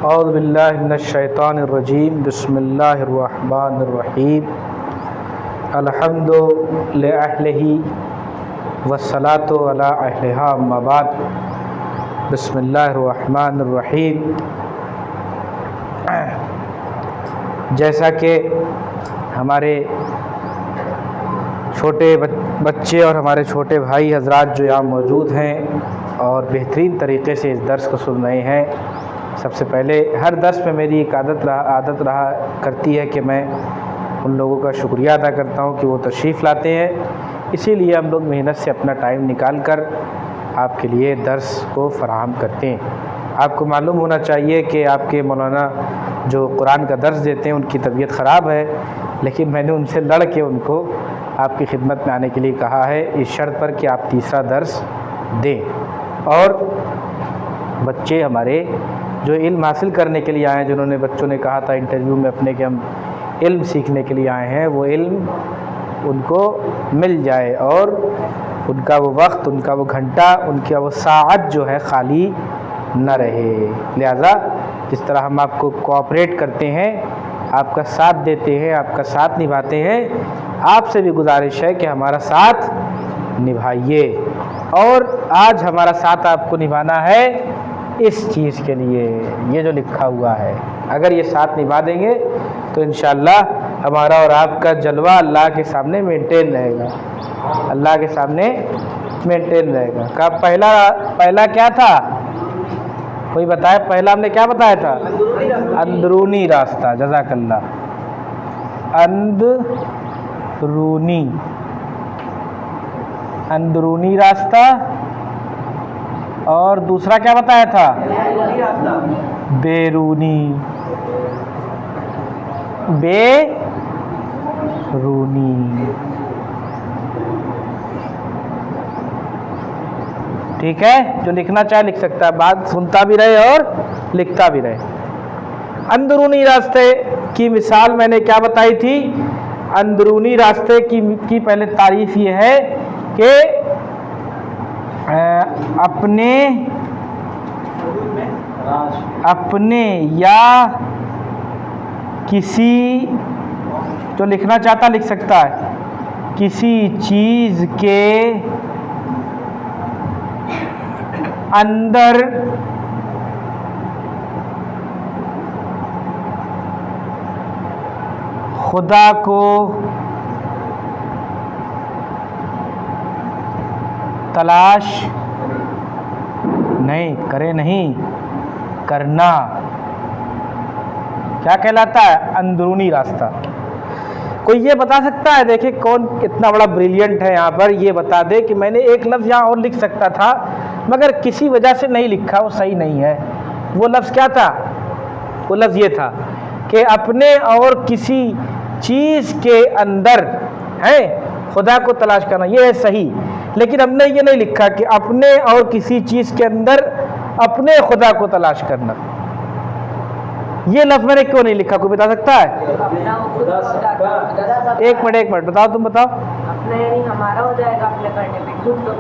اعوذ باللہ من الشیطان الرجیم بسم اللہ الرحمن الرحیم الحمد لأہلہ والصلاة علی اہلہا اما بعد بسم اللہ الرحمن الرحیم۔ جیسا کہ ہمارے چھوٹے بچے اور ہمارے چھوٹے بھائی حضرات جو یہاں موجود ہیں اور بہترین طریقے سے اس درس کو سن رہے ہیں، سب سے پہلے ہر درس میں میری ایک عادت رہا کرتی ہے کہ میں ان لوگوں کا شکریہ ادا کرتا ہوں کہ وہ تشریف لاتے ہیں، اسی لیے ہم لوگ محنت سے اپنا ٹائم نکال کر آپ کے لیے درس کو فراہم کرتے ہیں۔ آپ کو معلوم ہونا چاہیے کہ آپ کے مولانا جو قرآن کا درس دیتے ہیں ان کی طبیعت خراب ہے، لیکن میں نے ان سے لڑ کے ان کو آپ کی خدمت میں آنے کے لیے کہا ہے، اس شرط پر کہ آپ تیسرا درس دیں۔ اور بچے ہمارے جو علم حاصل کرنے کے لیے آئے ہیں، جنہوں نے بچوں نے کہا تھا انٹرویو میں اپنے کہ ہم علم سیکھنے کے لیے آئے ہیں، وہ علم ان کو مل جائے اور ان کا وہ وقت، ان کا وہ گھنٹہ، ان کا وہ ساعت جو ہے خالی نہ رہے۔ لہذا جس طرح ہم آپ کو کوآپریٹ کرتے ہیں، آپ کا ساتھ دیتے ہیں، آپ کا ساتھ نبھاتے ہیں، آپ سے بھی گزارش ہے کہ ہمارا ساتھ نبھائیے۔ اور آج ہمارا ساتھ آپ کو نبھانا ہے اس چیز کے لیے، یہ جو لکھا ہوا ہے، اگر یہ ساتھ نبھا دیں گے تو انشاءاللہ ہمارا اور آپ کا جلوہ اللہ کے سامنے مینٹین رہے گا، اللہ کے سامنے مینٹین رہے گا۔ پہلا کیا تھا؟ کوئی بتائے، پہلا ہم نے کیا بتایا تھا؟ اندرونی راستہ۔ جزاک اللہ۔ اندرونی راستہ، اور دوسرا کیا بتایا تھا؟ بیرونی۔ ٹھیک ہے، جو لکھنا چاہے لکھ سکتا ہے، بات سنتا بھی رہے اور لکھتا بھی رہے۔ اندرونی راستے کی مثال میں نے کیا بتائی تھی؟ اندرونی راستے کی پہلے تعریف یہ ہے کہ اپنے یا کسی، جو لکھنا چاہتا لکھ سکتا ہے، کسی چیز کے اندر خدا کو تلاش نہیں کرنا کیا کہلاتا ہے؟ اندرونی راستہ۔ کوئی یہ بتا سکتا ہے؟ دیکھیں کون اتنا بڑا بریلینٹ ہے یہاں پر، یہ بتا دے کہ میں نے ایک لفظ یہاں اور لکھ سکتا تھا مگر کسی وجہ سے نہیں لکھا، وہ صحیح نہیں ہے۔ وہ لفظ کیا تھا؟ وہ لفظ یہ تھا کہ اپنے اور کسی چیز کے اندر ہے خدا کو تلاش کرنا، یہ ہے صحیح، لیکن ہم نے یہ نہیں لکھا کہ اپنے اور کسی چیز کے اندر اپنے خدا کو تلاش کرنا۔ یہ لفظ میں نے کیوں نہیں لکھا؟ کوئی بتا سکتا ہے؟ ایک منٹ بتاؤ، تم بتاؤ۔ اپنا یعنی ہمارا ہو جائے گا اپنے کرنے پہ، خود تو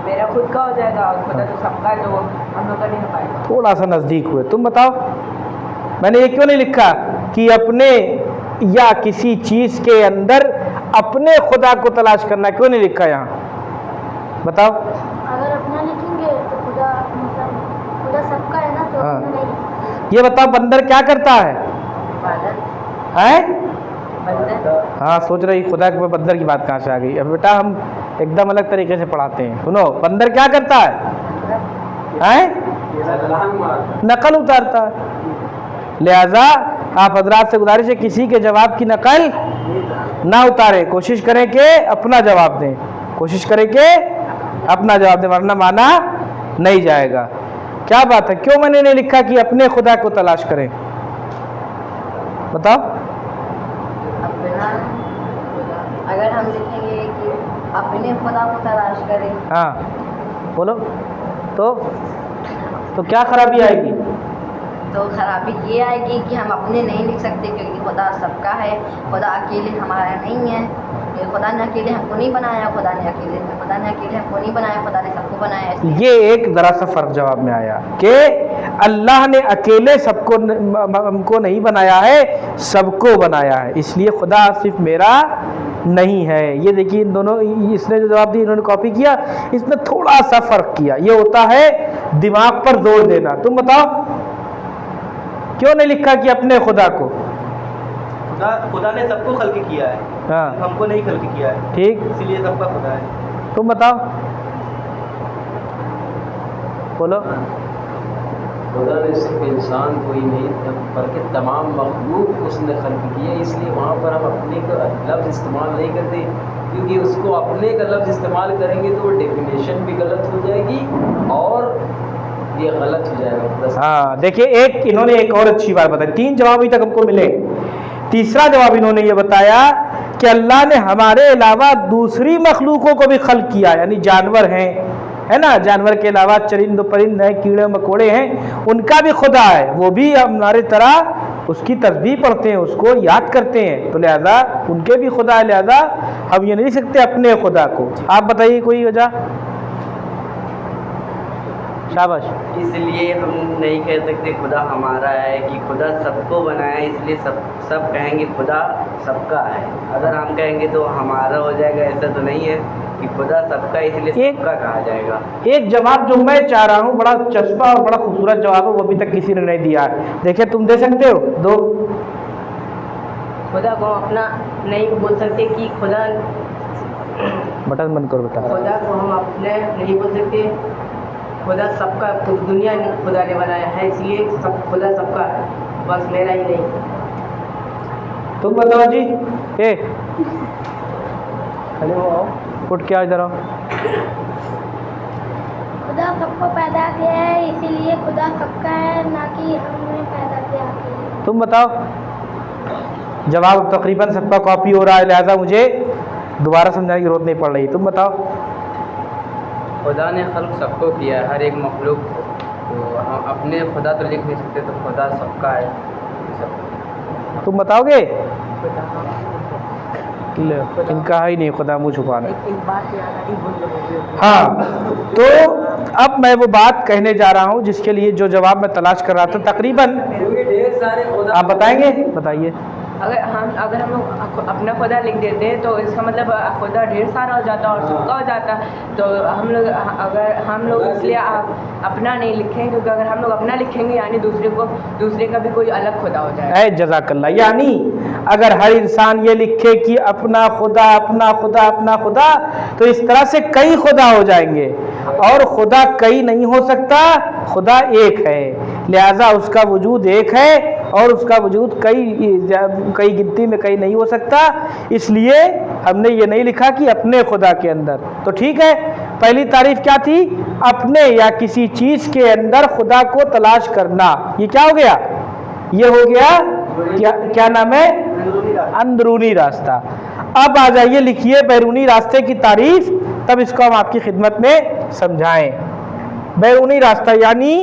میرا خود کا ہو جائے گا، اور خدا تو سب کا ہے، تو ہم لوگ کا نہیں ہو پائے گا۔ تھوڑا سا نزدیک ہوئے، تم بتاؤ۔ میں نے یہ کیوں نہیں لکھا کہ اپنے یا کسی چیز کے اندر اپنے خدا کو تلاش کرنا، کیوں نہیں لکھا یہاں؟ بتاؤ۔ اگر اپنا لکھیں گے تو خدا سب کا ہے نا، تو نہیں۔ یہ بتاؤ، بندر کیا کرتا ہے؟ ہاں، سوچ رہی خدا کے بندر کی بات کہاں سے آ گئی؟ اب بیٹا ہم ایک دم الگ طریقے سے پڑھاتے ہیں، سنو۔ بندر کیا کرتا ہے؟ نقل اتارتا ہے۔ لہذا آپ حضرات سے گزارش ہے کسی کے جواب کی نقل نہ اتاریں، کوشش کریں کہ اپنا جواب دیں، ورنہ مانا نہیں جائے گا۔ کیا بات ہے؟ کیوں میں نے نہیں لکھا کہ اپنے خدا کو تلاش کریں؟ بتاؤ۔ اگر ہم لکھیں گے کہ اپنے خدا کو تلاش کریں، ہاں بولو، تو کیا خرابی آئے گی؟ تو خرابی یہ آئے گی کہ ہم اپنے نہیں لکھ سکتے، کیونکہ خدا سب کا ہے، خدا اکیلے ہمارا نہیں ہے۔ خدا نے اکیلے ہم کو نہیں بنایا، خدا نے اکیلے ہم کو نہیں بنایا، خدا نے سب کو بنایا۔ یہ ایک ذرا سا فرق جواب میں آیا کہ اللہ نے اکیلے سب کو ہم کو نہیں بنایا ہے، سب کو بنایا ہے، اس لیے خدا صرف میرا نہیں ہے۔ یہ دیکھیے ان دونوں، اس نے جو جواب دی انہوں نے کاپی کیا، اس نے تھوڑا سا فرق کیا، یہ ہوتا ہے دماغ پر زور دینا۔ تم بتاؤ کیوں نہیں لکھا کہ اپنے خدا کو؟ خدا نے سب کو خلق کیا ہے، ہاں ہم کو نہیں خلق کیا ہے، ٹھیک، اسی لیے سب کا خدا ہے۔ تم بتاؤ، بولو۔ خدا نے صرف انسان کو ہی نہیں بلکہ تمام مخلوق اس نے خلق کی ہے، اس لیے وہاں پر ہم اپنے کا لفظ استعمال نہیں کرتے، کیونکہ اس کو اپنے کا لفظ استعمال کریں گے تو وہ ڈیفینیشن بھی غلط ہو جائے گی اور یہ غلط ہو جائے گا۔ ہاں دیکھیے، ایک انہوں نے ایک اور اچھی بات بتائی، 3 جواب ابھی تک ہم کو ملے۔ تیسرا جواب انہوں نے یہ بتایا کہ اللہ نے ہمارے علاوہ دوسری مخلوقوں کو بھی خلق کیا، یعنی جانور ہیں، ہے نا، جانور کے علاوہ چرند و پرند ہیں، کیڑے مکوڑے ہیں، ان کا بھی خدا ہے، وہ بھی ہمارے طرح اس کی تسبیح پڑھتے ہیں، اس کو یاد کرتے ہیں، تو لہذا ان کے بھی خدا ہے، لہذا ہم یہ نہیں سکتے اپنے خدا کو۔ آپ بتائیے کوئی وجہ؟ شاباش۔ اس لیے ہم نہیں کہہ سکتے خدا ہمارا ہے کہ خدا سب کو بنایا ہے، اس لیے سب کہیں گے خدا سب کا ہے۔ اگر ہم کہیں گے تو ہمارا ہو جائے گا، ایسا تو نہیں ہے کہ خدا سب کا، اس لیے سب کا کہا جائے گا۔ ایک جواب جو میں چاہ رہا ہوں، بڑا چسپا اور بڑا خوبصورت جواب ہے، وہ ابھی تک کسی نے نہیں دیا ہے، دیکھیں تم دے سکتے ہو؟ دو۔ خدا کو اپنا نہیں بول سکتے کہ خدا، بٹن بند کرو بیٹا۔ خدا کو ہم اپنے نہیں بول سکتے، خدا سب کا، دنیا خدا نے بنایا ہے، اس لیے خدا سب کا ہے، بس میرا ہی نہیں۔ تم بتاؤ جی، کھڑے ہو، آؤ، اٹھ کے آؤ ادھر آؤ۔ خدا سب کو پیدا کیا ہے، اسی لیے خدا سب کا ہے، نہ کہ ہم نے پیدا کیا اکیلے۔ تم بتاؤ۔ جواب تقریباً سب کا کاپی ہو رہا ہے، لہذا مجھے دوبارہ سمجھانے کی ضرورت نہیں پڑ رہی۔ تم بتاؤ۔ خدا نے خلق سب کو کیا ہے، ہر ایک مخلوق کو، تو ہم اپنے خدا تو لکھ نہیں سکتے، تو خدا سب کا ہے۔ تم بتاؤ گے؟ ان کا ہی نہیں خدا، منہ چھپانا۔ ہاں، تو اب میں وہ بات کہنے جا رہا ہوں جس کے لیے جو جواب میں تلاش کر رہا تھا، تقریباً آپ بتائیں گے؟ بتائیے۔ اگر ہم لوگ اپنا خدا لکھ دیتے تو اس کا مطلب خدا ڈھیر سارا ہو جاتا اور سب کا ہو جاتا، تو ہم لوگ اس لیے اپنا نہیں لکھیں، کیونکہ اگر ہم لوگ اپنا لکھیں گے یعنی دوسرے کا بھی کوئی الگ خدا ہو جائے گا۔ جزاک اللہ، یعنی اگر ہر انسان یہ لکھے کہ اپنا خدا اپنا خدا اپنا خدا، تو اس طرح سے کئی خدا ہو جائیں گے، اور خدا کئی نہیں ہو سکتا، خدا ایک ہے، لہذا اس کا وجود ایک ہے اور اس کا وجود کئی گنتی میں کئی نہیں ہو سکتا، اس لیے ہم نے یہ نہیں لکھا کہ اپنے خدا کے اندر۔ تو ٹھیک ہے، پہلی تعریف کیا تھی؟ اپنے یا کسی چیز کے اندر خدا کو تلاش کرنا۔ یہ کیا ہو گیا؟ یہ ہو گیا کیا نام ہے؟ اندرونی راستہ۔ اب آ جائیے، لکھیے بیرونی راستے کی تعریف، تب اس کو ہم آپ کی خدمت میں سمجھائیں۔ بیرونی راستہ یعنی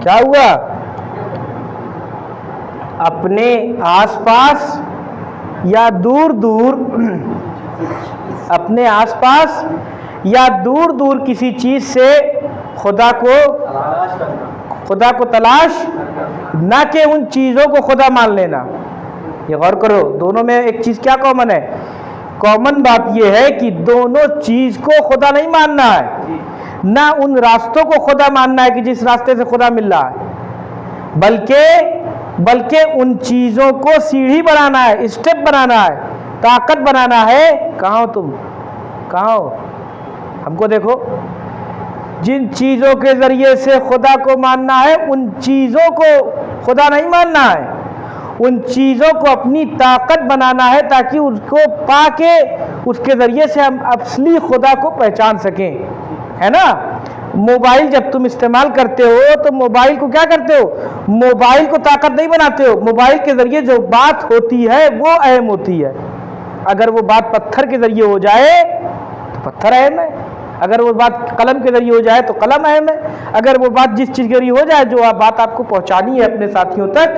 کیا ہوا؟ اپنے آس پاس یا دور دور، اپنے آس پاس یا دور دور کسی چیز سے خدا کو تلاش، نہ کہ ان چیزوں کو خدا مان لینا۔ ये गौर करो, दोनों में एक चीज़ क्या कॉमन है? कॉमन बात ये है कि दोनों चीज़ को खुदा नहीं मानना है, ना उन रास्तों को खुदा मानना है कि जिस रास्ते से खुदा मिल रहा है, बल्कि उन चीज़ों को सीढ़ी बनाना है, स्टेप बनाना है, ताकत बनाना है। कहाँ हो तुम, कहाँ हो? हमको देखो, जिन चीज़ों के ज़रिए से खुदा को मानना है उन चीज़ों को खुदा नहीं मानना है, उन चीज़ों को अपनी ताकत बनाना है ताकि उसको पाके उसके ज़रिए से हम असली खुदा को पहचान सकें, है ना। मोबाइल जब तुम इस्तेमाल करते हो तो मोबाइल को क्या करते हो? मोबाइल को ताकत नहीं बनाते हो, मोबाइल के ज़रिए जो बात होती है वो अहम होती है। अगर वो बात पत्थर के ज़रिए हो जाए तो पत्थर अहम है, अगर वो बात कलम के ज़रिए हो जाए तो कलम अहम है, अगर वो बात जिस चीज़ के ज़रिए हो जाए जो बात आपको पहुंचानी है अपने साथियों तक,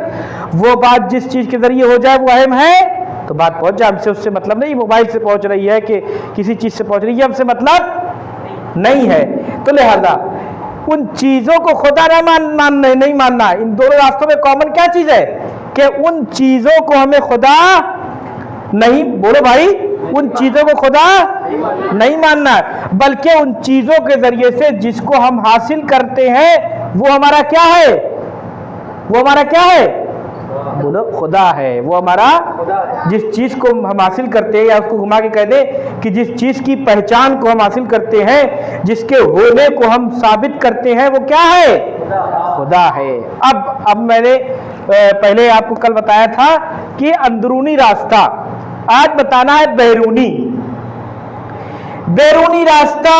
वो बात जिस चीज़ के ज़रिए हो जाए वो अहम है तो बात पहुंच जाए। हमसे उससे मतलब नहीं मोबाइल से पहुंच रही है कि किसी चीज़ से पहुंच रही है, हमसे मतलब नहीं है। तो लिहाजा उन चीज़ों को खुदा नहीं मानना है। इन दोनों रास्तों में कॉमन क्या चीज़ है कि उन चीज़ों को हमें खुदा नहीं, बोलो भाई, उन चीज़ों को खुदा नहीं मानना है, बल्कि उन चीज़ों के ज़रिए से जिसको हम हासिल करते हैं वो हमारा क्या है? वो हमारा क्या है? बोलो खुदा है। वो हमारा जिस चीज़ को हम हासिल करते हैं, या उसको घुमा के कह दें कि जिस चीज़ की पहचान को हम हासिल करते हैं, जिसके होने को हम साबित करते हैं, वो क्या है? खुदा है। अब मैंने पहले आपको कल बताया था कि अंदरूनी रास्ता, आज बताना है बैरूनी रास्ता।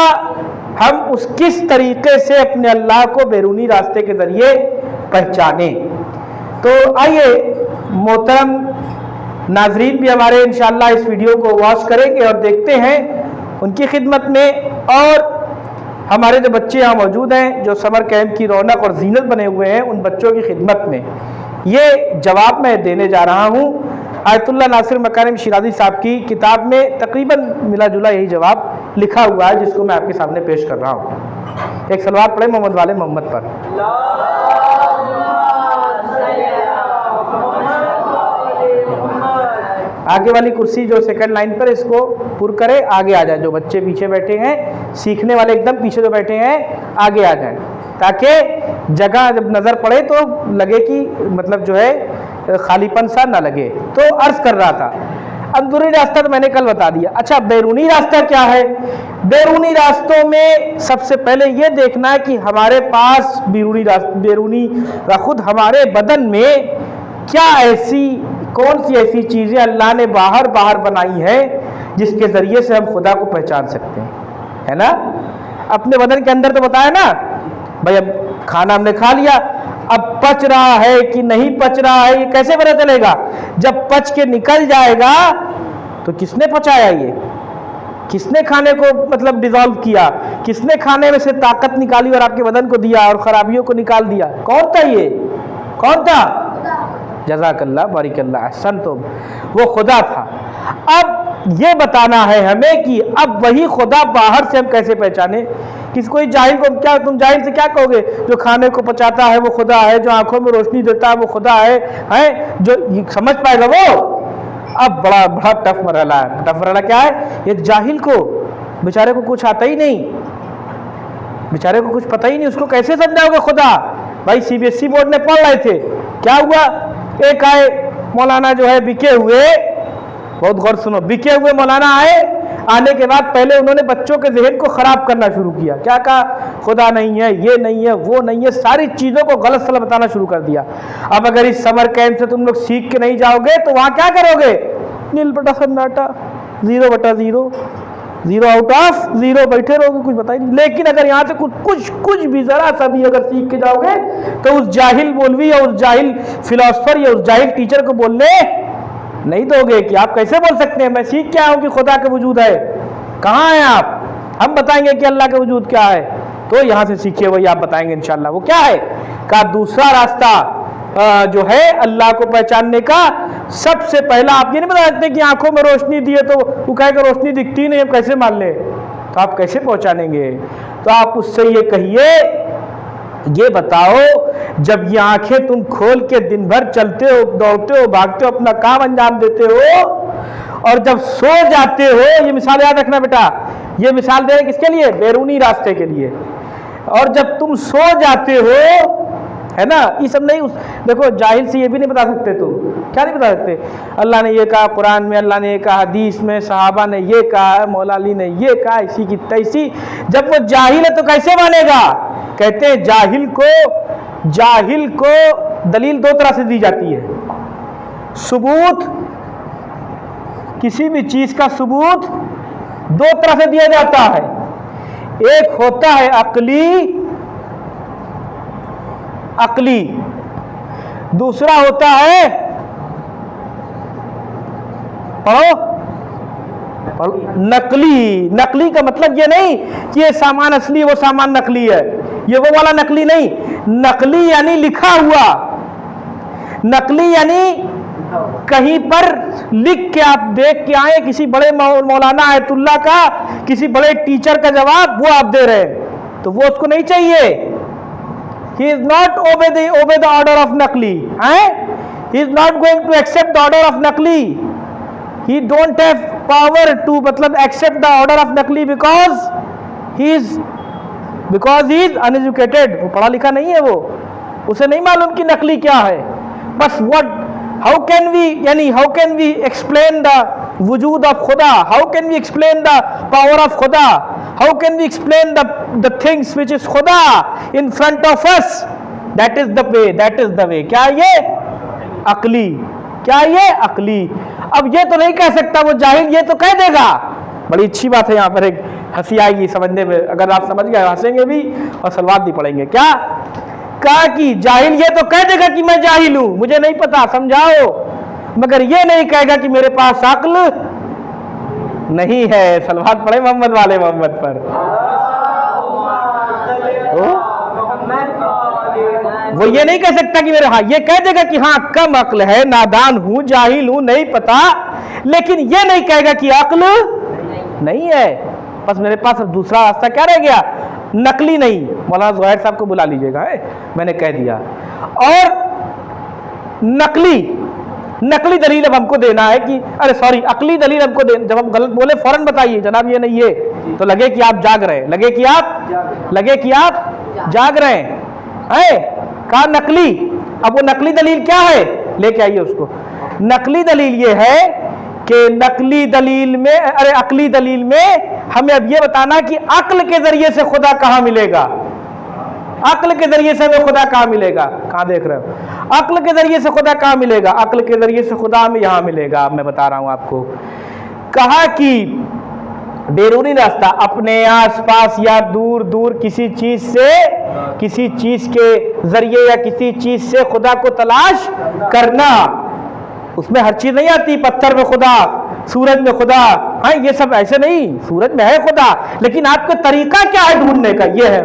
हम उस किस तरीके से अपने अल्लाह को बैरूनी रास्ते के जरिए पहचाने। तो आइए मोहतरम नाजरीन भी हमारे इंशाअल्लाह इस वीडियो को वॉच करेंगे और देखते हैं उनकी खिदमत में, और हमारे जो बच्चे यहाँ मौजूद हैं जो समर कैंप की रौनक और जीनत बने हुए हैं, उन बच्चों की खिदमत में ये जवाब मैं देने जा रहा हूँ। आयतुल्लाह नासिर मकारिम शिराजी साहब की किताब में तकरीबन मिला जुला यही जवाब लिखा हुआ है, जिसको मैं आपके सामने पेश कर रहा हूँ। एक सलवात पढ़े मोहम्मद वाले मोहम्मद पर। आगे वाली कुर्सी जो सेकंड लाइन पर, इसको पुर करे, आगे आ जाए। जो बच्चे पीछे बैठे हैं, सीखने वाले एकदम पीछे जो बैठे हैं, आगे आ जाएं, ताकि जगह जब नज़र पड़े तो लगे कि मतलब जो है खालीपन सा ना लगे। तो अर्ज कर रहा था अंदरूनी रास्ता तो मैंने कल बता दिया। अच्छा, बैरूनी रास्ता क्या है? बैरूनी रास्तों में सबसे पहले ये देखना है कि हमारे पास बैरूनी खुद हमारे बदन में क्या ऐसी कौन सी ऐसी चीज़ें अल्लाह ने बाहर बनाई है जिसके ज़रिए से हम खुदा को पहचान सकते हैं, है ना। अपने बदन के अंदर तो बताया ना भाई, अब खाना हमने खा लिया, अब पच रहा है कि नहीं पच रहा है ये कैसे पता चलेगा? जब पच के निकल जाएगा तो किसने पचाया, ये किसने खाने को मतलब डिजॉल्व किया, किसने खाने में से ताकत निकाली और आपके बदन को दिया और खराबियों को निकाल दिया? कौन था ये? कौन था? जज़ाकल्लाह बारिकल्लाह अहसन, तो वो खुदा था। अब ये बताना है हमें कि अब वही खुदा बाहर से हम कैसे पहचाने। कोई जाहिल को क्या, तुम जाहिल से क्या कहोगे? जो खाने को पचाता है वो खुदा है, जो आंखों में रोशनी देता है वो खुदा है जो समझ पाएगा वो? अब बड़ा टफ मरहला है। टफ मरहला क्या है? एक जाहिल को, बेचारे को कुछ आता ही नहीं, बेचारे को कुछ पता ही नहीं, उसको कैसे समझाओगे खुदा? भाई CBSE बोर्ड ने पढ़ रहे थे, क्या हुआ? एक आए मौलाना जो है बिके हुए, बहुत गौर सुनो, बिके हुए मौलाना आए। आने के बाद पहले उन्होंने बच्चों के जहन को खराब करना शुरू किया। क्या कहा? खुदा नहीं है, ये नहीं है, वो नहीं है, सारी चीज़ों को गलत सलत बताना शुरू कर दिया। अब अगर इस समर कैंप से तुम लोग सीख के नहीं जाओगे तो वहाँ क्या करोगे? नील बटा सन्नाटा, 0/0, 0 आउट ऑफ 0 बैठे रहोगे, कुछ पता ही नहीं। लेकिन अगर यहाँ से कुछ भी जरा सा भी अगर सीख के जाओगे तो उस जाहिल मौलवी या उस जाहिल फिलोसफर या उस जाहिल टीचर को बोलने नहीं दोगे कि आप कैसे बोल सकते हैं मैं सीख के आया हूँ कि खुदा का वजूद है। कहाँ हैं आप? हम बताएंगे कि अल्लाह का वजूद क्या है, तो यहाँ से सीखिए, वही आप बताएंगे इंशाल्लाह। वो क्या है? का दूसरा रास्ता जो है अल्लाह को पहचानने का, सबसे पहला आप ये नहीं बता सकते कि आंखों में रोशनी दी है तो वो कहेगा रोशनी दिखती नहीं, हम कैसे मान ले? तो आप कैसे पहचानेंगे? तो आप उससे ये कहिए یہ بتاؤ جب یہ آنکھیں تم کھول کے دن بھر چلتے ہو دوڑتے ہو بھاگتے ہو اپنا کام انجام دیتے ہو اور جب سو جاتے ہو، یہ مثال یاد رکھنا بیٹا، یہ مثال دے رہے کس کے لیے؟ بیرونی راستے کے لیے. اور جب تم سو جاتے ہو ہے نا، یہ سب نہیں. دیکھو جاہل سے یہ بھی نہیں بتا سکتے، تو کیا نہیں بتا سکتے؟ اللہ نے یہ کہا قرآن میں، اللہ نے یہ کہا حدیث میں، صحابہ نے یہ کہا، مولا علی نے یہ کہا، اسی کی تیسی. جب وہ جاہل ہے تو کیسے مانے گا؟ کہتے ہیں جاہل کو دلیل دو طرح سے دی جاتی ہے. ثبوت، کسی بھی چیز کا ثبوت دو طرح سے دیا جاتا ہے. ایک ہوتا ہے عقلی، دوسرا ہوتا ہے نقلی. نقلی کا مطلب یہ نہیں کہ یہ سامان اصلی وہ سامان نقلی ہے، یہ وہ والا نقلی نہیں. نقلی یعنی لکھا ہوا، نقلی یعنی کہیں پر لکھ کے آپ دیکھ کے آئے کسی بڑے مولانا آیت اللہ کا، کسی بڑے ٹیچر کا جواب وہ آپ دے رہے ہیں، تو وہ اس کو نہیں چاہیے. He is not obey the order of نقلی. He is not going to accept the order of نقلی. He don't have power to مطلب accept the order of نقلی because he is uneducated. وہ پڑھا لکھا نہیں ہے، وہ اسے نہیں معلوم کہ نقلی کیا ہے. بس how can we explain the وجود of خدا? How can we explain the power of خدا? How can we explain the things which is خدا in front of us? That is the way. کیا یہ عقلی؟ کیا یہ عقلی؟ اب یہ تو نہیں کہہ سکتا وہ جاہل، یہ تو کہہ دے گا. بڑی اچھی بات ہے، یہاں پر ایک ہنسی آئے گی سمجھنے میں، اگر آپ سمجھ گئے ہنسیں گے بھی اور سلوات بھی پڑھیں گے. کیا کہا کہ جاہل یہ تو کہہ دے گا کہ میں جاہل ہوں، مجھے نہیں پتا، سمجھاؤ، مگر یہ نہیں کہے گا کہ میرے پاس عقل نہیں ہے. سلوات پڑھے محمد والے محمد پر. وہ یہ نہیں کہہ سکتا کہ میرے، ہاں یہ کہہ دے گا کہ ہاں کم عقل ہے، نادان ہوں، جاہل ہوں، نہیں پتا، لیکن یہ نہیں کہے گا کہ عقل نہیں ہے. بس میرے پاس اب دوسرا راستہ کیا رہ گیا؟ نقلی نہیں. مولانا زہیر صاحب کو بلا لیجیے گا، میں نے کہہ دیا. اور نقلی دلیل اب ہم کو دینا ہے کہ عقلی دلیل ہم کو دینا. جب ہم غلط بولے فوراً بتائیے جناب یہ نہیں ہے، تو لگے کہ آپ جاگ رہے ہیں، لگے کہ آپ جاگ رہے ہیں. کہا نقلی. اب وہ نقلی دلیل کیا ہے؟ لے کے آئیے اس کو. نقلی دلیل یہ ہے کہ عقلی دلیل میں ہمیں اب یہ بتانا کہ عقل کے ذریعے سے خدا کہاں ملے گا. عقل کے ذریعے سے ہمیں خدا کہاں ملے گا؟ کہاں دیکھ رہے ہو؟ عقل کے ذریعے سے خدا کہاں ملے گا؟ عقل کے ذریعے سے خدا ہمیں یہاں ملے گا. اب میں بتا رہا ہوں آپ کو. کہا کہ بیرونی راستہ اپنے آس پاس یا دور کسی چیز کے ذریعے یا کسی چیز سے خدا کو تلاش کرنا. اس میں ہر چیز نہیں آتی، پتھر میں خدا، سورج میں خدا، ہاں یہ سب ایسے نہیں. سورج میں ہے خدا، لیکن آپ کا طریقہ کیا ہے ڈھونڈنے کا؟ یہ ہے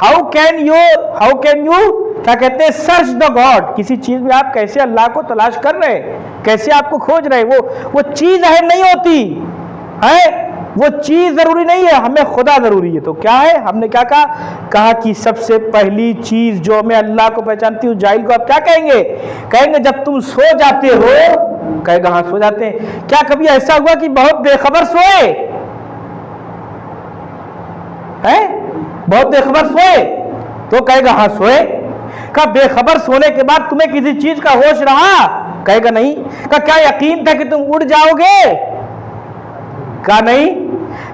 ہاؤ کین یو کیا کہتے ہیں سرچ دا گاڈ. کسی چیز میں آپ کیسے اللہ کو تلاش کر رہے ہیں، کیسے آپ کو کھوج رہے ہیں. وہ چیز اہم نہیں ہوتی ہے، وہ چیز ضروری نہیں ہے، ہمیں خدا ضروری ہے. تو کیا ہے؟ ہم نے کیا کہا کہ سب سے پہلی چیز جو میں اللہ کو پہچانتی ہوں، جاہل کو آپ کیا کہیں گے جب تم سو جاتے ہو. کہے گا ہاں سو جاتے ہیں. کیا کبھی ایسا ہوا کہ بہت بے خبر سوئے؟ بہت بے خبر سوئے؟ تو کہے گا ہاں سوئے. کہا بے خبر سونے کے بعد تمہیں کسی چیز کا ہوش رہا؟ کہے گا نہیں. کہا کیا یقین تھا کہ تم اڑ جاؤ گے؟ کہا نہیں.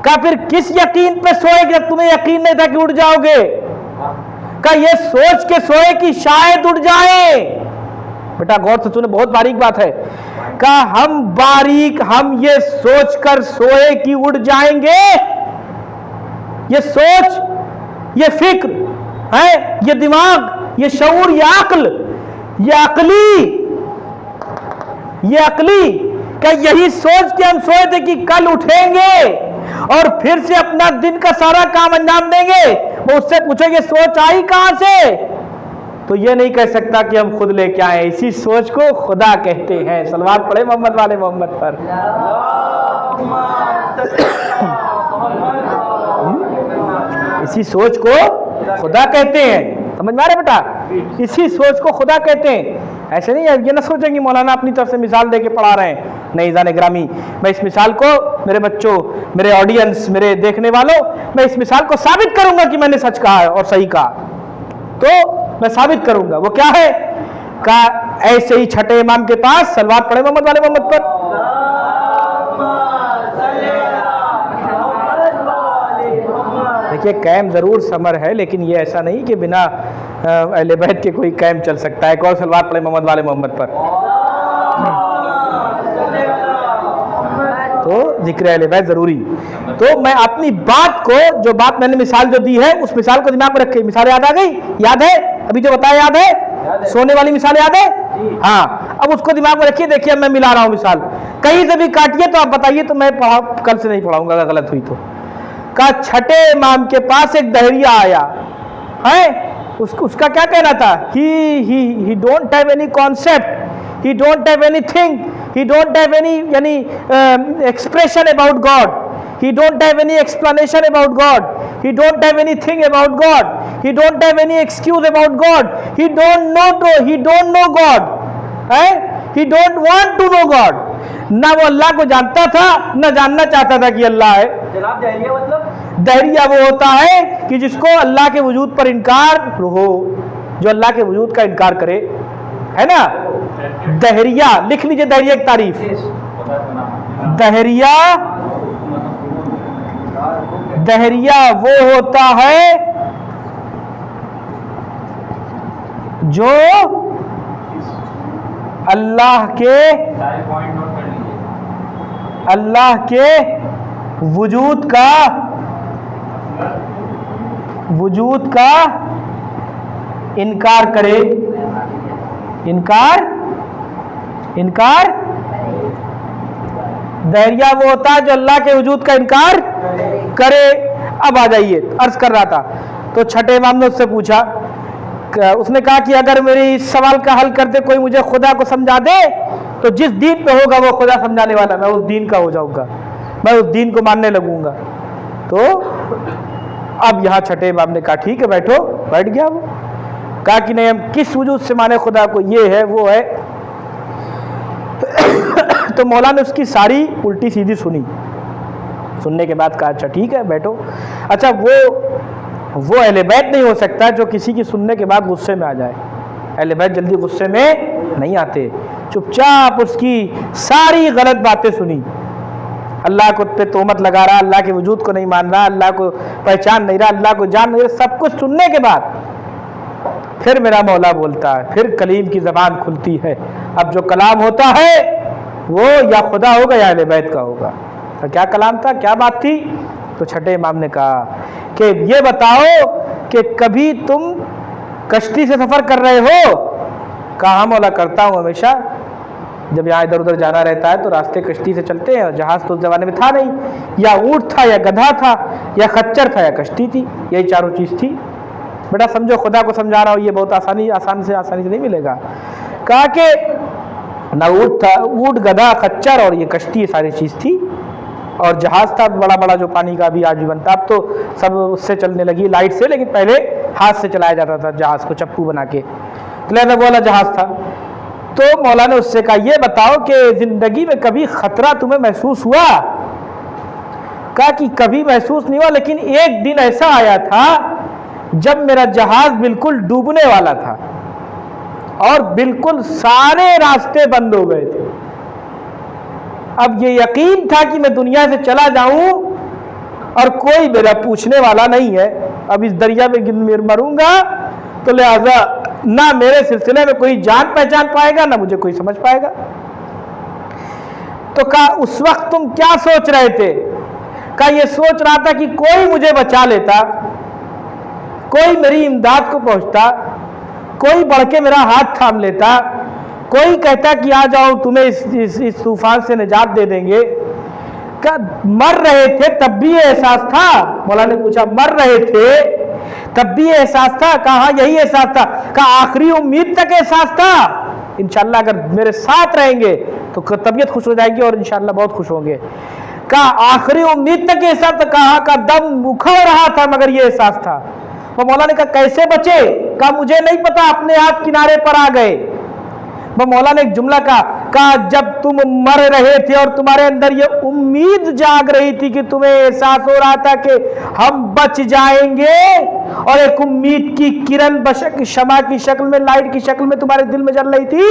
کہا پھر کس یقین پہ سوئے کہ تمہیں یقین نہیں تھا کہ اڑ جاؤ گے؟ کہا یہ سوچ کے سوئے کہ شاید اڑ جائیں. بیٹا غور سے سنے، بہت باریک بات ہے. کہا ہم یہ سوچ کر سوئے کہ اڑ جائیں گے. یہ سوچ، یہ فکر ہے، یہ دماغ، یہ شعور، یہ عقل، یہ عقلی کہ یہی سوچ کے ہم سوئے تھے کہ کل اٹھیں گے اور پھر سے اپنا دن کا سارا کام انجام دیں گے. وہ اس سے پوچھے یہ سوچ آئی کہاں سے؟ تو یہ نہیں کہہ سکتا کہ ہم خود لے کے آئے. اسی سوچ کو خدا کہتے ہیں. صلوات پڑھے محمد والے محمد پر. اسی سوچ کو खुदा कहते हैं। समझ में आ रहा है बेटा? इसी सोच को खुदा कहते हैं। ऐसे नहीं है, ये ना सोचें कि मौलाना अपनी तरफ से मिसाल दे के पढ़ा रहे हैं। नहीं ज़ाने ग्रामी, मैं इस मिसाल को मेरे बच्चों, मेरे ऑडियंस, मेरे देखने वालों, मैं इस मिसाल को साबित करूंगा कि मैंने सच कहा है और सही कहा। तो मैं साबित करूंगा। वो क्या है? का ऐसे ही छठे इमाम के पास सलवात पढ़े मोहम्मद वाले मोहम्मद पर। देखिए कैम ज़रूर समर है, लेकिन ये ऐसा नहीं कि बिना अहले बैत के कोई कैम चल सकता है। कौन सलवात पढ़े मोहम्मद वाले मोहम्मद पर? तो जिक्र अहले बैत ज़रूरी। तो मैं अपनी बात को, जो बात मैंने मिसाल जो दी है, उस मिसाल को दिमाग में रखे। मिसाल याद आ गई? याद है? अभी जो बताया याद है? सोने वाली मिसाल याद है? हाँ, अब उसको दिमाग में रखिए। देखिए अब मैं मिला रहा हूँ मिसाल, कहीं से भी काटिए तो आप बताइए, तो मैं कल से नहीं पढ़ाऊंगा अगर गलत हुई तो। का छठे इमाम के पास एक दहरिया आया है, उसका क्या कहना था? ही don't have any concept, he don't have anything, he don't have any expression about God, he don't have any explanation about God, he don't have anything about God, he don't have any excuse about God, he don't know God, he don't want to know God। ना वो अल्लाह को जानता था, ना जानना चाहता था कि अल्लाह है। जनाब दहरिया मतलब? दहरिया वो होता है कि जिसको अल्लाह के वजूद पर इनकार हो, जो अल्लाह के वजूद का इनकार करे, है ना? दहरिया लिख लीजिए, दहरिया की तारीफ। दहरिया वो होता है जो अल्लाह के वजूद का इनकार करे। इनकार दहरिया वो होता है जो अल्लाह के वजूद का इनकार करे। अब आ जाइए, अर्ज कर रहा था, तो छठे इमाम ने उससे पूछा, उसने कहा कि अगर मेरे इस सवाल का हल करते कोई मुझे खुदा को समझा दे, तो जिस दीन पे होगा वो खुदा समझाने वाला, मैं उस दीन का हो जाऊंगा, मैं उस दीन को मानने लगूंगा। तो अब यहाँ छठे इमाम ने कहा ठीक है बैठो। बैठ गया वो। कहा कि नहीं, हम किस वजूद से माने खुदा को, ये है वो है। तो मौला ने उसकी सारी उल्टी सीधी सुनी। सुनने के बाद कहा अच्छा ठीक है बैठो। अच्छा वो अहले बैत नहीं हो सकता जो किसी की सुनने के बाद गुस्से में आ जाए। अहले बैत जल्दी गुस्से में नहीं आते। चुपचाप उसकी सारी गलत बातें सुनी। अल्लाह को पे तोहमत लगा रहा, अल्लाह के वजूद को नहीं मान रहा, अल्लाह को पहचान नहीं रहा, अल्लाह को जान नहीं रहा, सब कुछ सुनने के बाद फिर मेरा मौला बोलता है, फिर कलीम की ज़बान खुलती है। अब जो कलाम होता है वो या खुदा होगा या अहले बैत का होगा। तो क्या कलाम था, क्या बात थी? तो छठे इमाम ने कहा कि ये बताओ कि कभी तुम कश्ती से सफ़र कर रहे हो? कहा मौला करता हूँ हमेशा, जब यहाँ इधर उधर जाना रहता है तो रास्ते कश्ती से चलते हैं। जहाज़ तो उस ज़माने में था नहीं, या ऊँट था या गधा था या खच्चर था या कश्ती थी, यही चारों चीज़ थी। बेटा समझो, खुदा को समझा रहा हूँ, ये बहुत आसानी से नहीं मिलेगा। कहा कि ना ऊँट था, ऊँट गधा खच्चर और ये कश्ती, ये सारी चीज़ थी। और जहाज़ था बड़ा बड़ा जो पानी का भी आज भी बनता, अब तो सब उससे चलने लगी लाइट से, लेकिन पहले हाथ से चलाया जाता था जहाज़ को, चप्पू बना के। तो बोला जहाज़ था। तो मौला ने उससे कहा ये बताओ कि ज़िंदगी में कभी ख़तरा तुम्हें महसूस हुआ? कहा कि कभी महसूस नहीं हुआ, लेकिन एक दिन ऐसा आया था जब मेरा जहाज़ बिल्कुल डूबने वाला था और बिल्कुल सारे रास्ते बंद हो गए थे। अब ये यकीन था कि मैं दुनिया से चला जाऊं और कोई मेरा पूछने वाला नहीं है, अब इस दरिया में मरूंगा, तो लिहाजा ना मेरे सिलसिले में कोई जान पहचान पाएगा, ना मुझे कोई समझ पाएगा। तो कहा उस वक्त तुम क्या सोच रहे थे? कहा ये सोच रहा था कि कोई मुझे बचा लेता, कोई मेरी इमदाद को पहुंचता, कोई बढ़ के मेरा हाथ थाम लेता, कोई कहता कि आ जाओ तुम्हें इस तूफान से निजात दे देंगे। क्या मर रहे थे तब भी ये एहसास था? मौला ने पूछा मर रहे थे तब भी ये एहसास था? कहा यही एहसास था। कहा आखिरी उम्मीद तक एहसास था, इंशाल्लाह अगर मेरे साथ रहेंगे तो तबीयत खुश हो जाएगी और इंशाल्लाह बहुत खुश होंगे। कहा आखिरी उम्मीद तक एहसास था। कहा का दम उखड़ रहा था मगर ये एहसास था। वो मौला ने कहा कैसे बचे? कहा मुझे नहीं पता, अपने आप किनारे पर आ गए। वो मौला ने एक जुमला कहा जब तुम मर रहे थे और तुम्हारे अंदर ये उम्मीद जाग रही थी कि तुम्हें एहसास हो रहा था कि हम बच जाएंगे, और एक उम्मीद की किरण शमा की शक्ल में, लाइट की शक्ल में तुम्हारे दिल में जल रही थी,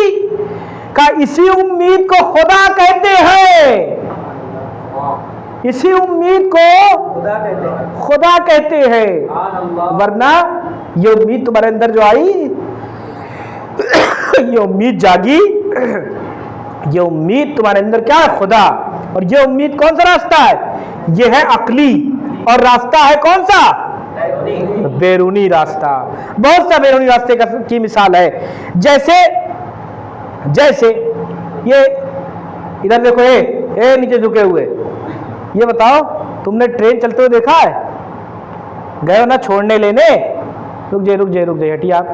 कहा इसी उम्मीद को खुदा कहते हैं, इसी उम्मीद को खुदा कहते हैं। वरना ये उम्मीद तुम्हारे अंदर जो आई, ये उम्मीद जागी, ये उम्मीद तुम्हारे अंदर क्या है? खुदा। और ये उम्मीद कौन सा रास्ता है? ये है अक्ली, और रास्ता है कौन सा? बैरूनी रास्ता। बहुत सा बैरूनी रास्ते की मिसाल है। जैसे ये इधर देखो, ये नीचे झुके हुए, ये बताओ तुमने ट्रेन चलते हुए देखा है? गए हो ना छोड़ने लेने? रुक जाइए हटिए आप।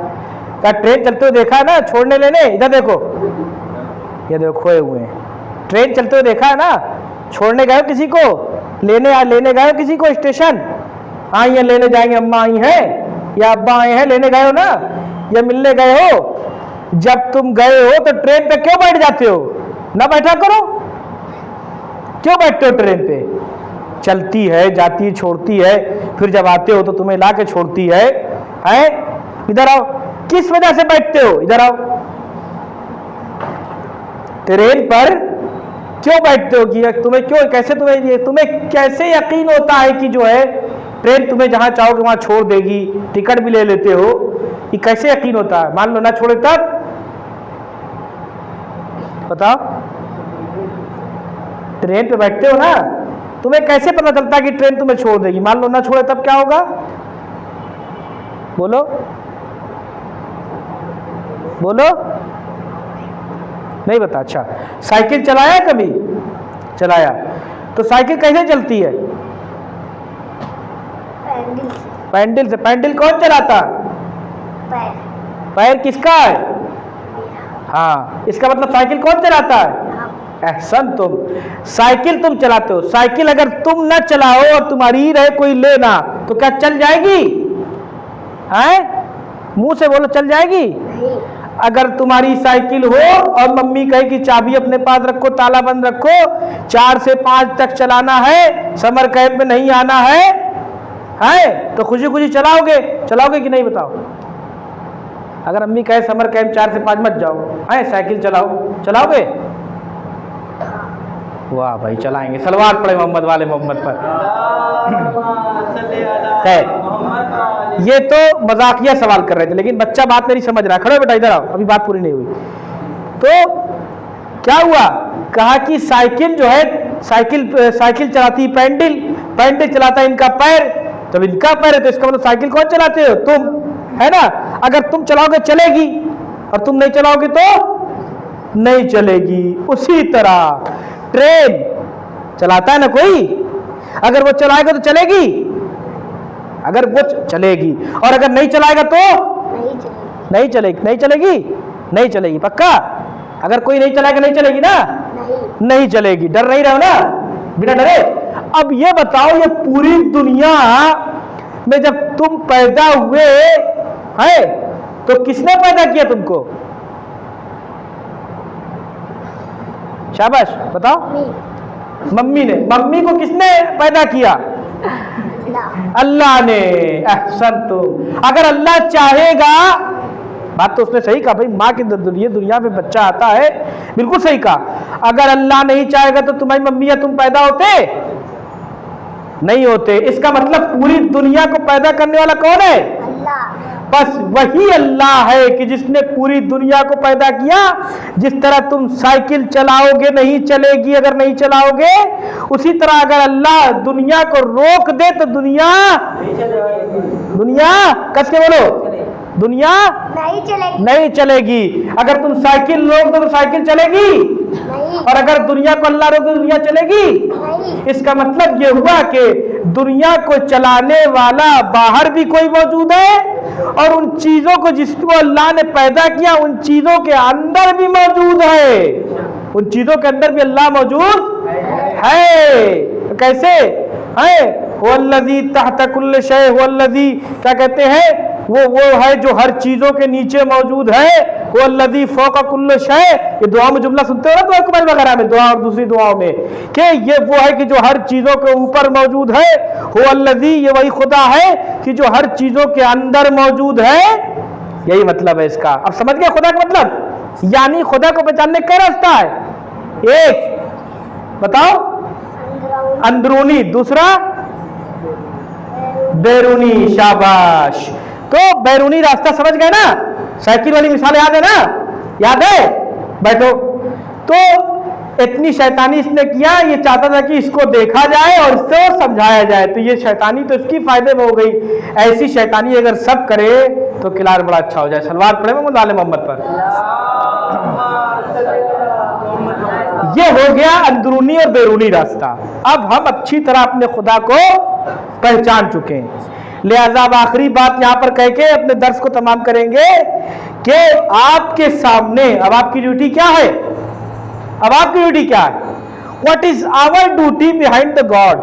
क्या ट्रेन चलते हुए देखा है ना छोड़ने लेने? इधर देखो, ये देखो खोए हुए हैं। ट्रेन चलते हुए देखा है ना? छोड़ने गए हो किसी को? लेने गए हो किसी को स्टेशन? हाँ ये लेने जाएंगे, अम्मा आई हैं या अब्बा आए हैं, लेने गए हो ना, या मिलने गए हो? जब तुम गए हो तो ट्रेन पे क्यों बैठ जाते हो? ना बैठा करो। क्यों बैठते हो ट्रेन पे? चलती है, जाती है, छोड़ती है, फिर जब आते हो तो तुम्हें ला के छोड़ती है। इधर आओ, किस वजह से बैठते हो? इधर आओ। ट्रेन पर क्यों बैठते हो? कि तुम्हें क्यों, कैसे तुम्हें कैसे यकीन होता है कि जो है ट्रेन तुम्हें जहां चाहोगे वहां छोड़ देगी? टिकट भी ले लेते हो, ये कैसे यकीन होता है? मान लो ना छोड़े तब बताओ। ट्रेन पे बैठते हो ना, तुम्हें कैसे पता चलता है कि ट्रेन तुम्हें छोड़ देगी? मान लो ना छोड़े तब क्या होगा? बोलो नहीं बता। अच्छा, साइकिल चलाया कभी? चलाया। तो साइकिल कैसे चलती है? पैंडल से। पैंडल कौन चलाता? पैर किसका है? हाँ, इसका मतलब साइकिल कौन चलाता है? एहसन, तुम साइकिल तुम चलाते हो। साइकिल अगर तुम न चलाओ और तुम्हारी ही रहे कोई लेना, तो क्या चल जाएगी? मुंह से बोलो, चल जाएगी? अगर तुम्हारी साइकिल हो और मम्मी कहे कि चाबी अपने पास रखो, ताला बंद रखो, 4 से 5 तक चलाना है, समर कैंप में नहीं आना है, तो खुशी खुशी चलाओगे कि नहीं बताओ? अगर अम्मी कहे समर कैंप 4 से 5 मत जाओ, साइकिल चलाओगे? वाह भाई, चलाएंगे। सलवार पड़े मोहम्मद वाले मोहम्मद पर। ये तो मजाकिया सवाल कर रहे थे, लेकिन बच्चा बात मेरी समझ रहा है। खड़ो बेटा, इधर आओ, अभी बात पूरी नहीं हुई। तो क्या हुआ? कहा कि साइकिल जो है, साइकिल चलाती पैंडल चलाता है इनका पैर। जब इनका पैर है तो इसका मतलब साइकिल कौन चलाते हो? तुम, है ना? अगर तुम चलाओगे चलेगी, और तुम नहीं चलाओगे तो नहीं चलेगी। उसी तरह ट्रेन चलाता है ना कोई, अगर वो चलाएगा तो चलेगी, अगर वो चलेगी, और अगर नहीं चलाएगा तो नहीं चलेगी। पक्का? अगर कोई नहीं चलाएगा नहीं चलेगी ना? नहीं चलेगी। डर नहीं रहो ना, बिना डरे। अब ये बताओ, ये पूरी दुनिया में जब तुम पैदा हुए है तो किसने पैदा किया तुमको? शाबाश, बताओ। मम्मी ने। मम्मी को किसने पैदा किया? अल्लाह ने। अहसन। तो अगर अल्लाह चाहेगा, बात तो उसने सही कहा भाई, माँ की दुनिया में बच्चा आता है, बिल्कुल सही कहा। अगर अल्लाह नहीं चाहेगा तो तुम्हारी मम्मी या तुम पैदा होते नहीं होते। इसका मतलब पूरी दुनिया को पैदा करने वाला कौन है? बस वही अल्लाह है कि जिसने पूरी दुनिया को पैदा किया। जिस तरह तुम साइकिल चलाओगे नहीं चलेगी अगर नहीं चलाओगे, उसी तरह अगर अल्लाह दुनिया को रोक दे तो दुनिया कस के बोलो, दुनिया नहीं चलेगी। अगर तुम साइकिल रोक दो तो साइकिल चलेगी नहीं। और अगर दुनिया को अल्लाह रोक दो तो दुनिया चलेगी नहीं। इसका मतलब ये हुआ कि दुनिया को चलाने वाला बाहर भी कोई मौजूद है, और उन चीजों को जिसको अल्लाह ने पैदा किया उन चीजों के अंदर भी मौजूद है। उन चीजों के अंदर भी अल्लाह मौजूद है। कैसे है? वल्लज़ी तहत कुल्ल शै, वल्लज़ी क्या कहते हैं, वो है जो हर चीज़ों के नीचे मौजूद है, वल्लज़ी फौक़ कुल्ल शै। ये दुआ में जुमला सुनते हो ना दुआ कुरान वगैरह में, दुआ और दूसरी दुआओं में, कि ये वो है कि जो हर चीज़ों के ऊपर मौजूद है, वल्लज़ी ये वही खुदा है कि जो हर चीज़ों के अंदर मौजूद है। यही मतलब है इसका। अब समझ गए खुदा का मतलब? यानी खुदा को पहचानने का रास्ता है, एक बताओ अंदरूनी, दूसरा बैरूनी। शाबाश। तो बैरूनी रास्ता समझ गए ना? साइकिल वाली मिसाल याद है ना? याद है? बैठो। तो इतनी शैतानी इसने किया, ये चाहता था कि इसको देखा जाए और इससे समझाया जाए, तो ये शैतानी तो इसकी फायदे में हो गई। ऐसी शैतानी अगर सब करे तो किलार बड़ा अच्छा हो जाए। सलवात पढ़े मोहम्मद आले मोहम्मद पर। ये हो गया अंदरूनी और बैरूनी रास्ता। अब हम अच्छी तरह अपने खुदा को पहचान चुके हैं, लिहाजा अब आखिरी बात यहां पर कह के अपने दर्स को तमाम करेंगे कि आपके सामने अब आपकी ड्यूटी क्या है? अब आपकी ड्यूटी क्या है? What is our duty behind the God?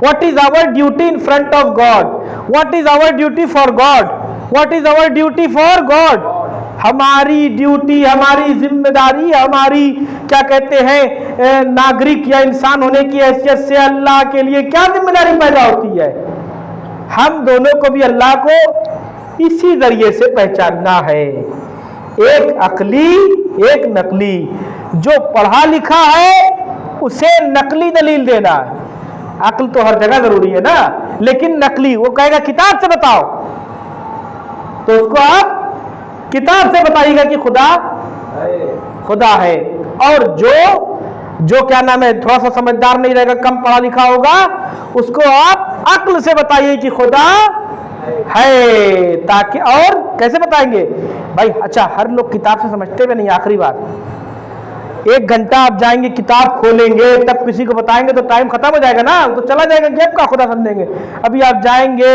What is our duty in front of God? What is our duty for God? What is our duty for God? हमारी ड्यूटी, हमारी जिम्मेदारी, हमारी क्या कहते हैं नागरिक या इंसान होने की हैसियत से अल्लाह के लिए क्या जिम्मेदारी पैदा होती है? हम दोनों को भी अल्लाह को इसी जरिए से पहचानना है, एक अकली एक नकली। जो पढ़ा लिखा है उसे नकली दलील देना है। अक्ल तो हर जगह जरूरी है ना, लेकिन नकली, वो कहेगा किताब से बताओ, तो उसको आप किताब से बताइएगा कि खुदा है। और जो क्या नाम है थोड़ा सा समझदार नहीं रहेगा, कम पढ़ा लिखा होगा, उसको आप अक्ल से बताइए कि खुदा है। ताकि और कैसे बताएंगे भाई? अच्छा, हर लोग किताब से समझते भी नहीं। आखिरी बात, 1 घंटा आप जाएंगे किताब खोलेंगे तब किसी को बताएंगे तो टाइम खत्म हो जाएगा ना, तो चला जाएगा, गैप का खुदा समझेंगे। अभी आप जाएंगे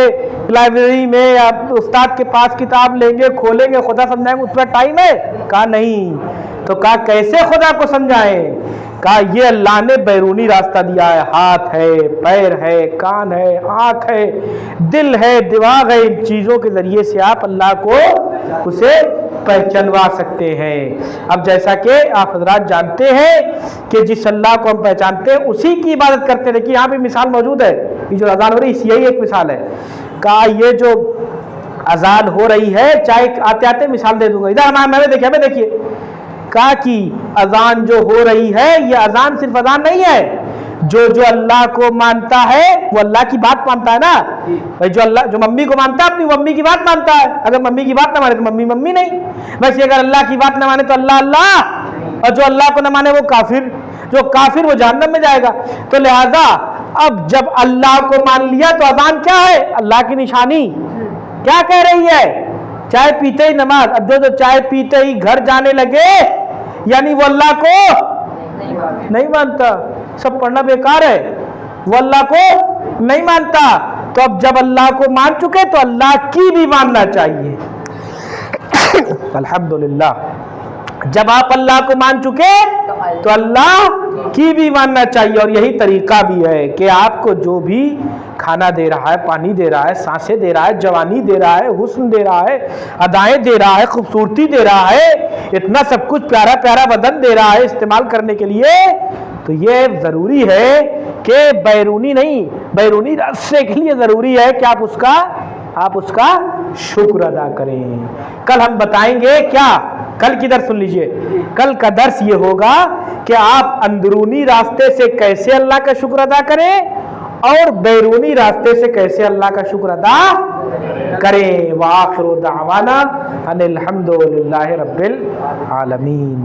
लाइब्रेरी में, आप उस्ताद के पास किताब लेंगे, खोलेंगे, खुदा समझाएंगे, उस पर टाइम है? कहा नहीं। तो कहा कैसे खुदा को समझाएं? कहा ये अल्लाह ने बैरूनी रास्ता दिया है, हाथ है, पैर है, कान है, आंख है, दिल है, दिमाग है। इन चीजों के जरिए से आप अल्लाह को उसे पहचानवा सकते हैं। अब जैसा कि आप हजरात जानते हैं कि जिस अल्लाह को हम पहचानते हैं उसी की इबादत करते हैं। देखिए यहाँ पे मिसाल मौजूद है, ये जो अजान हो रही है यही एक मिसाल है। कहा ये जो अजान हो रही है, चाहे आते आते मिसाल दे दूंगा, इधर हमें देखिए। कहा कि अजान जो हो रही है, ये अजान सिर्फ अजान नहीं है। जो अल्लाह को मानता है वो अल्लाह की बात मानता है ना भाई। जो मम्मी को मानता है अपनी मम्मी की बात मानता है। अगर मम्मी की बात ना माने तो मम्मी नहीं। वैसे अगर अल्लाह की बात ना माने तो अल्लाह, और जो अल्लाह को ना माने वो काफिर। जो काफिर वो जहन्नम में जाएगा। तो लिहाजा अब जब अल्लाह को मान लिया तो अजान क्या है? अल्लाह की निशानी। क्या कह रही है? चाय पीते ही नमाज। अब जो चाय पीते ही घर जाने लगे, यानी वो अल्लाह को नहीं मानता, सब पढ़ना बेकार है, वो अल्लाह को नहीं मानता। तो अब जब अल्लाह को मान चुके तो अल्लाह की भी मानना चाहिए। अल्हम्दुलिल्लाह, जब आप अल्लाह को मान चुके तो अल्लाह की भी मानना चाहिए। और यही तरीका भी है कि आपको जो भी खाना दे रहा है, पानी दे रहा है, सांसें दे रहा है, जवानी दे रहा है, हुस्न दे रहा है, अदाएं दे रहा है, खूबसूरती दे रहा है, इतना सब कुछ प्यारा प्यारा बदन दे रहा है इस्तेमाल करने के लिए, तो ये ज़रूरी है कि बैरूनी नहीं, बैरूनी रास्ते के लिए ज़रूरी है कि आप उसका शुक्र अदा करें। कल हम बताएंगे क्या, कल की दर्स सुन लीजिए। कल का दर्स ये होगा कि आप अंदरूनी रास्ते से कैसे अल्लाह का शुक्र अदा करें और बैरूनी रास्ते से कैसे अल्लाह का शुक्र अदा करें। व आखिरु दावाना अनिल हम्दुलिल्लाहि रब्बिल आलमीन।